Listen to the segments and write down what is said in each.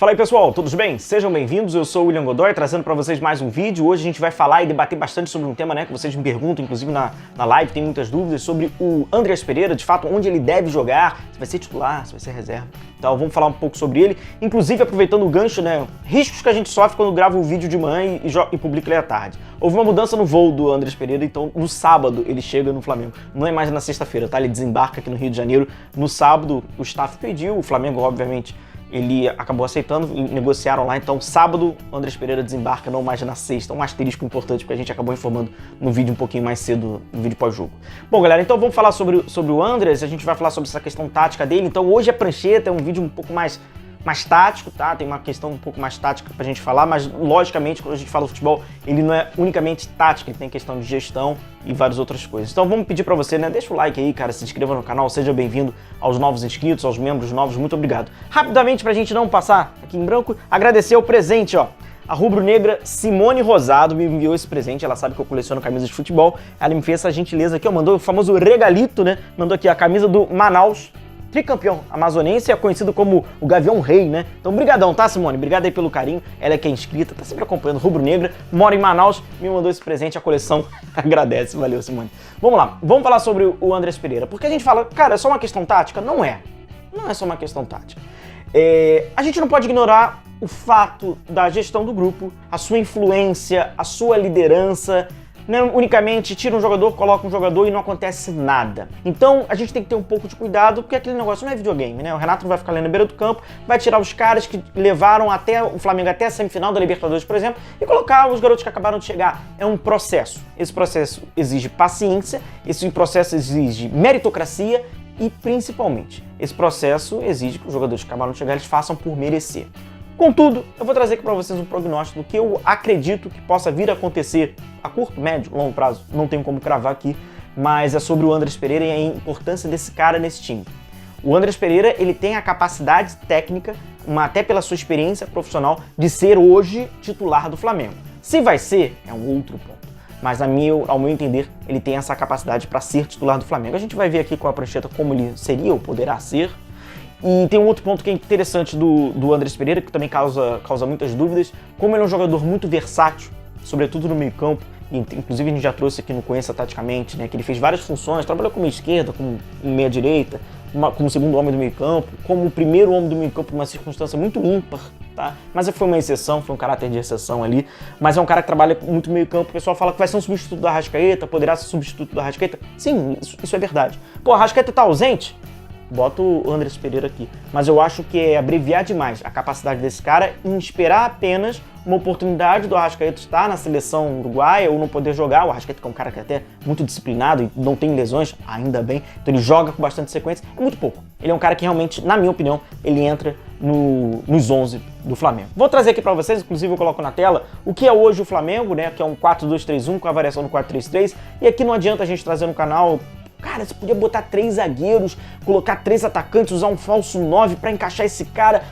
Fala aí pessoal, todos bem? Sejam bem-vindos, eu sou o William Godoy, trazendo para vocês mais um vídeo. Hoje a gente vai falar e debater bastante sobre um tema, que vocês me perguntam, inclusive na live, tem muitas dúvidas sobre o Andreas Pereira, de fato, onde ele deve jogar, se vai ser titular, se vai ser reserva. Então vamos falar um pouco sobre ele, inclusive aproveitando o gancho, riscos que a gente sofre quando grava o vídeo de manhã e publica ele à tarde. Houve uma mudança no voo do Andreas Pereira, então no sábado ele chega no Flamengo. Não é mais na sexta-feira, tá? Ele desembarca aqui no Rio de Janeiro. No sábado o staff pediu, o Flamengo obviamente ele acabou aceitando e negociaram lá, então sábado o Andreas Pereira desembarca, não mais na sexta, um asterisco importante porque a gente acabou informando no vídeo um pouquinho mais cedo, no vídeo pós-jogo. Bom galera, então vamos falar sobre o Andreas, a gente vai falar sobre essa questão tática dele, então hoje a prancheta é um vídeo um pouco mais tático, tá? Tem uma questão um pouco mais tática pra gente falar, mas logicamente quando a gente fala de futebol, ele não é unicamente tática, ele tem questão de gestão e várias outras coisas. Então vamos pedir pra você, deixa o like aí, cara, se inscreva no canal, seja bem-vindo aos novos inscritos, aos membros novos, muito obrigado. Rapidamente, pra gente não passar aqui em branco, agradecer o presente, ó. A rubro-negra Simone Rosado me enviou esse presente, ela sabe que eu coleciono camisas de futebol, ela me fez essa gentileza aqui, ó, mandou o famoso regalito, mandou aqui a camisa do Manaus, tricampeão amazonense, é conhecido como o Gavião Rei, Então, brigadão, tá, Simone? Obrigado aí pelo carinho. Ela é que é inscrita, tá sempre acompanhando, rubro-negra, mora em Manaus, me mandou esse presente, a coleção agradece. Valeu, Simone. Vamos lá, vamos falar sobre o Andreas Pereira, porque a gente fala, cara, é só uma questão tática? Não é. Não é só uma questão tática. A gente não pode ignorar o fato da gestão do grupo, a sua influência, a sua liderança. Não unicamente tira um jogador, coloca um jogador e não acontece nada. Então a gente tem que ter um pouco de cuidado, porque aquele negócio não é videogame, O Renato não vai ficar ali na beira do campo, vai tirar os caras que levaram até o Flamengo até a semifinal da Libertadores, por exemplo, e colocar os garotos que acabaram de chegar. É um processo. Esse processo exige paciência, esse processo exige meritocracia e, principalmente, esse processo exige que os jogadores que acabaram de chegar eles façam por merecer. Contudo, eu vou trazer aqui para vocês um prognóstico do que eu acredito que possa vir a acontecer a curto, médio, longo prazo, não tenho como cravar aqui, mas é sobre o Andreas Pereira e a importância desse cara nesse time. O Andreas Pereira, ele tem a capacidade técnica, até pela sua experiência profissional, de ser hoje titular do Flamengo. Se vai ser, é um outro ponto, mas ao meu entender, ele tem essa capacidade para ser titular do Flamengo. A gente vai ver aqui com a prancheta como ele seria ou poderá ser. E tem um outro ponto que é interessante do Andreas Pereira, que também causa muitas dúvidas, como ele é um jogador muito versátil, sobretudo no meio campo, e inclusive a gente já trouxe aqui no Conheça Taticamente, que ele fez várias funções, trabalhou como meia esquerda, como meia direita, como segundo homem do meio campo, como o primeiro homem do meio campo, uma circunstância muito ímpar, tá? Mas foi uma exceção, foi um caráter de exceção ali, mas é um cara que trabalha muito meio campo, o pessoal fala que vai ser um substituto do Arrascaeta, poderá ser substituto do Arrascaeta, sim, isso é verdade. Pô, a Arrascaeta tá ausente? Bota o Andreas Pereira aqui. Mas eu acho que é abreviar demais a capacidade desse cara em esperar apenas uma oportunidade do Arrascaeta estar na seleção uruguaia ou não poder jogar. O Arrascaeta que é um cara que é até muito disciplinado e não tem lesões, ainda bem. Então ele joga com bastante sequência. É muito pouco. Ele é um cara que realmente, na minha opinião, ele entra nos 11 do Flamengo. Vou trazer aqui pra vocês, inclusive eu coloco na tela, o que é hoje o Flamengo, que é um 4-2-3-1 com a variação do 4-3-3. E aqui não adianta a gente trazer no canal... Cara, você podia botar 3 zagueiros, colocar 3 atacantes, usar um falso 9 pra encaixar esse cara.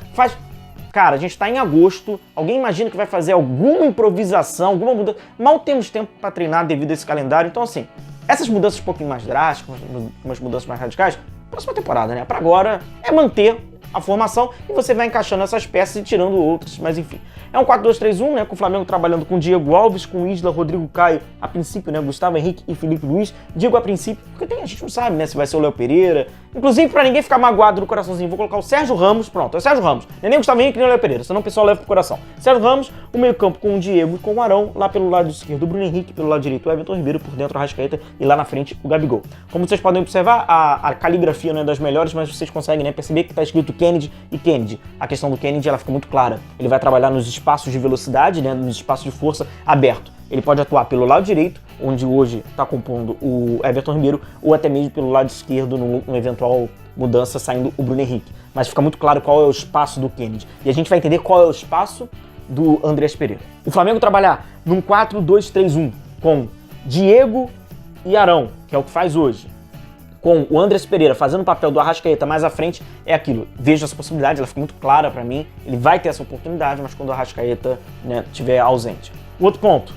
Cara, a gente tá em agosto, alguém imagina que vai fazer alguma improvisação, alguma mudança. Mal temos tempo pra treinar devido a esse calendário. Então, assim, essas mudanças um pouquinho mais drásticas, umas mudanças mais radicais, próxima temporada, Pra agora é manter a formação e você vai encaixando essas peças e tirando outras, mas enfim. É um 4-2-3-1, com o Flamengo trabalhando com Diego Alves, com Isla, Rodrigo Caio, a princípio, Gustavo Henrique e Felipe Luiz. Digo a princípio, porque a gente não sabe, se vai ser o Léo Pereira. Inclusive, pra ninguém ficar magoado no coraçãozinho, vou colocar o Sérgio Ramos, pronto, é o Sérgio Ramos. Nem Gustavo Henrique nem o Léo Pereira, senão o pessoal leva pro coração. Sérgio Ramos, o meio campo com o Diego e com o Arão, lá pelo lado esquerdo o Bruno Henrique, pelo lado direito o Everton Ribeiro, por dentro o Arrascaeta e lá na frente o Gabigol. Como vocês podem observar, a caligrafia não é das melhores, mas vocês conseguem perceber que tá escrito Kennedy e Kennedy. A questão do Kennedy, ela fica muito clara. Ele vai trabalhar nos espaços de velocidade, nos espaços de força aberto. Ele pode atuar pelo lado direito, onde hoje está compondo o Everton Ribeiro, ou até mesmo pelo lado esquerdo, numa eventual mudança saindo o Bruno Henrique. Mas fica muito claro qual é o espaço do Kennedy. E a gente vai entender qual é o espaço do Andreas Pereira. O Flamengo trabalhar num 4-2-3-1 com Diego e Arão, que é o que faz hoje, com o Andreas Pereira fazendo o papel do Arrascaeta mais à frente, é aquilo. Vejo essa possibilidade, ela fica muito clara pra mim. Ele vai ter essa oportunidade, mas quando o Arrascaeta estiver ausente. O outro ponto,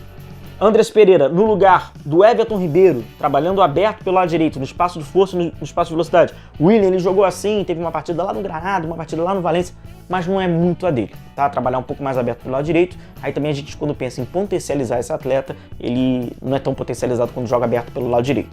Andreas Pereira no lugar do Everton Ribeiro, trabalhando aberto pelo lado direito, no espaço de força, no espaço de velocidade. O Willian, ele jogou assim, teve uma partida lá no Granada, uma partida lá no Valência, mas não é muito a dele, tá? Trabalhar um pouco mais aberto pelo lado direito. Aí também a gente, quando pensa em potencializar esse atleta, ele não é tão potencializado quando joga aberto pelo lado direito.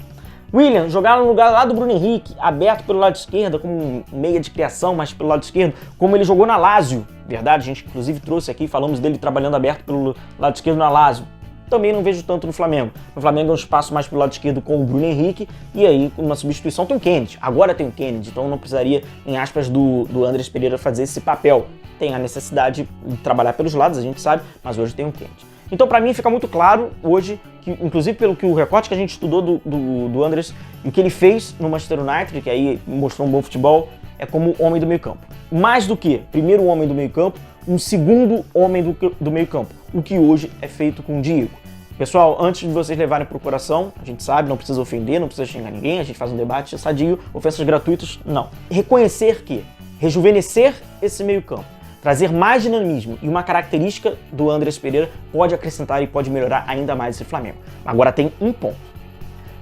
Willian, jogar no lugar lá do Bruno Henrique, aberto pelo lado esquerdo, como meia de criação, mas pelo lado esquerdo, como ele jogou na Lazio, verdade? A gente inclusive trouxe aqui, falamos dele trabalhando aberto pelo lado esquerdo na Lazio. Também não vejo tanto no Flamengo. No Flamengo é um espaço mais pelo lado esquerdo com o Bruno Henrique, e aí, uma substituição, tem o Kennedy. Agora tem o Kennedy, então não precisaria, em aspas, do Andreas Pereira fazer esse papel. Tem a necessidade de trabalhar pelos lados, a gente sabe, mas hoje tem o Kennedy. Então, para mim, fica muito claro hoje, que, inclusive pelo que o recorte que a gente estudou do Andreas e o que ele fez no Manchester United, que aí mostrou um bom futebol, é como homem do meio-campo. Mais do que primeiro homem do meio-campo, um segundo homem do meio-campo, o que hoje é feito com o Diego. Pessoal, antes de vocês levarem pro coração, a gente sabe, não precisa ofender, não precisa xingar ninguém, a gente faz um debate sadio, ofensas gratuitas, não. Reconhecer que rejuvenescer esse meio-campo, trazer mais dinamismo e uma característica do Andreas Pereira pode acrescentar e pode melhorar ainda mais esse Flamengo. Agora tem um ponto.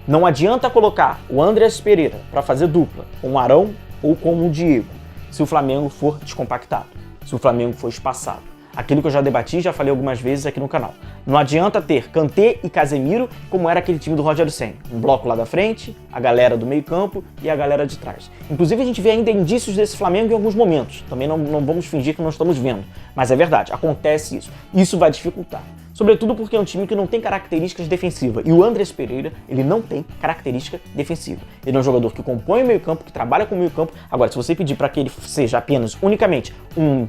Não adianta colocar o Andreas Pereira para fazer dupla com o Arão ou com o Diego, se o Flamengo for descompactado, se o Flamengo for espaçado. Aquilo que eu já debati e já falei algumas vezes aqui no canal. Não adianta ter Kanté e Casemiro como era aquele time do Rogério Ceni. Um bloco lá da frente, a galera do meio campo e a galera de trás. Inclusive a gente vê ainda indícios desse Flamengo em alguns momentos. Também não vamos fingir que não estamos vendo. Mas é verdade, acontece isso. Isso vai dificultar. Sobretudo porque é um time que não tem características defensivas. E o Andreas Pereira, ele não tem característica defensiva. Ele é um jogador que compõe o meio campo, que trabalha com o meio campo. Agora, se você pedir para que ele seja apenas, unicamente, um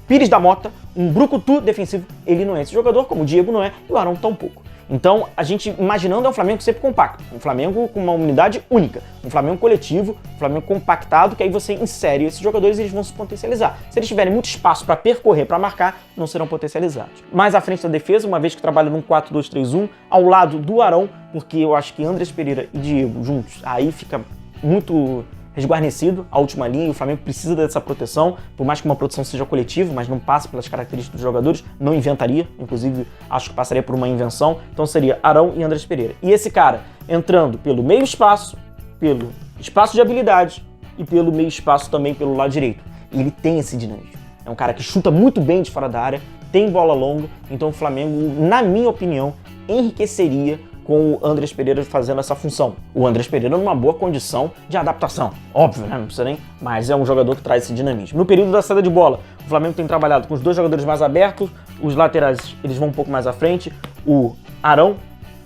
Pires da Mota, um brucutu defensivo, ele não é esse jogador, como o Diego não é, e o Arão tampouco. Então, a gente imaginando é um Flamengo sempre compacto, um Flamengo com uma unidade única, um Flamengo coletivo, um Flamengo compactado, que aí você insere esses jogadores e eles vão se potencializar. Se eles tiverem muito espaço para percorrer, para marcar, não serão potencializados. Mais à frente da defesa, uma vez que trabalha num 4-2-3-1, ao lado do Arão, porque eu acho que Andreas Pereira e Diego juntos, aí fica muito resguarnecido a última linha, e o Flamengo precisa dessa proteção, por mais que uma proteção seja coletiva, mas não passe pelas características dos jogadores, não inventaria, inclusive acho que passaria por uma invenção, então seria Arão e Andreas Pereira. E esse cara entrando pelo meio espaço, pelo espaço de habilidade e pelo meio espaço também pelo lado direito. E ele tem esse dinamismo. É um cara que chuta muito bem de fora da área, tem bola longa, então o Flamengo, na minha opinião, enriqueceria com o Andreas Pereira fazendo essa função. O Andreas Pereira numa boa condição de adaptação, óbvio, né? Não precisa nem, mas é um jogador que traz esse dinamismo. No período da saída de bola, o Flamengo tem trabalhado com os dois jogadores mais abertos, os laterais eles vão um pouco mais à frente, o Arão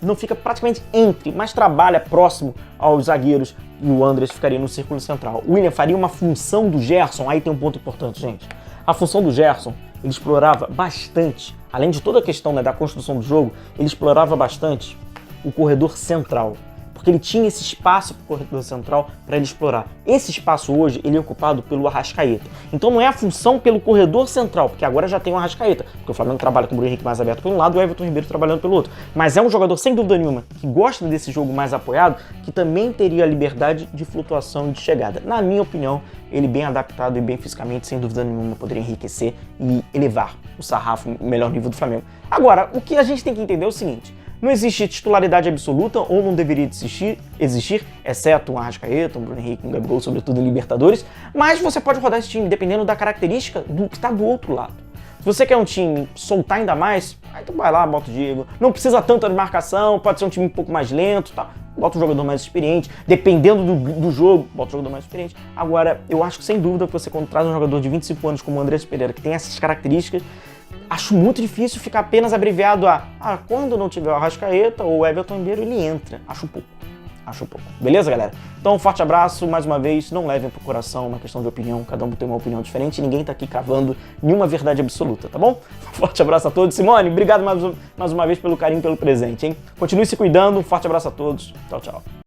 não fica praticamente entre, mas trabalha próximo aos zagueiros e o Andreas ficaria no círculo central. O Willian faria uma função do Gerson, aí tem um ponto importante, gente. A função do Gerson, ele explorava bastante, além de toda a questão, né, da construção do jogo, ele explorava bastante o corredor central, porque ele tinha esse espaço para o corredor central para ele explorar. Esse espaço hoje ele é ocupado pelo Arrascaeta. Então não é a função pelo corredor central, porque agora já tem o Arrascaeta, porque o Flamengo trabalha com o Bruno Henrique mais aberto por um lado e o Everton Ribeiro trabalhando pelo outro. Mas é um jogador, sem dúvida nenhuma, que gosta desse jogo mais apoiado, que também teria a liberdade de flutuação e de chegada. Na minha opinião, ele bem adaptado e bem fisicamente, sem dúvida nenhuma, poderia enriquecer e elevar o sarrafo, o melhor nível do Flamengo. Agora, o que a gente tem que entender é o seguinte: não existe titularidade absoluta, ou não deveria existir, exceto um Arrascaeta, um Bruno Henrique, um Gabigol, sobretudo em Libertadores, mas você pode rodar esse time dependendo da característica do que está do outro lado. Se você quer um time soltar ainda mais, aí tu vai lá, bota o Diego. Não precisa tanto de marcação, pode ser um time um pouco mais lento, tá? Bota um jogador mais experiente, dependendo do jogo, bota um jogador mais experiente. Agora, eu acho que sem dúvida que você, quando traz um jogador de 25 anos como o Andreas Pereira, que tem essas características, acho muito difícil ficar apenas abreviado a quando não tiver o Arrascaeta ou o Everton Ribeiro, ele entra. Acho pouco. Beleza, galera? Então, um forte abraço, mais uma vez, não levem pro coração uma questão de opinião, cada um tem uma opinião diferente, ninguém tá aqui cavando nenhuma verdade absoluta, tá bom? Um forte abraço a todos. Simone, obrigado mais uma vez pelo carinho, pelo presente, hein? Continue se cuidando, um forte abraço a todos. Tchau, tchau.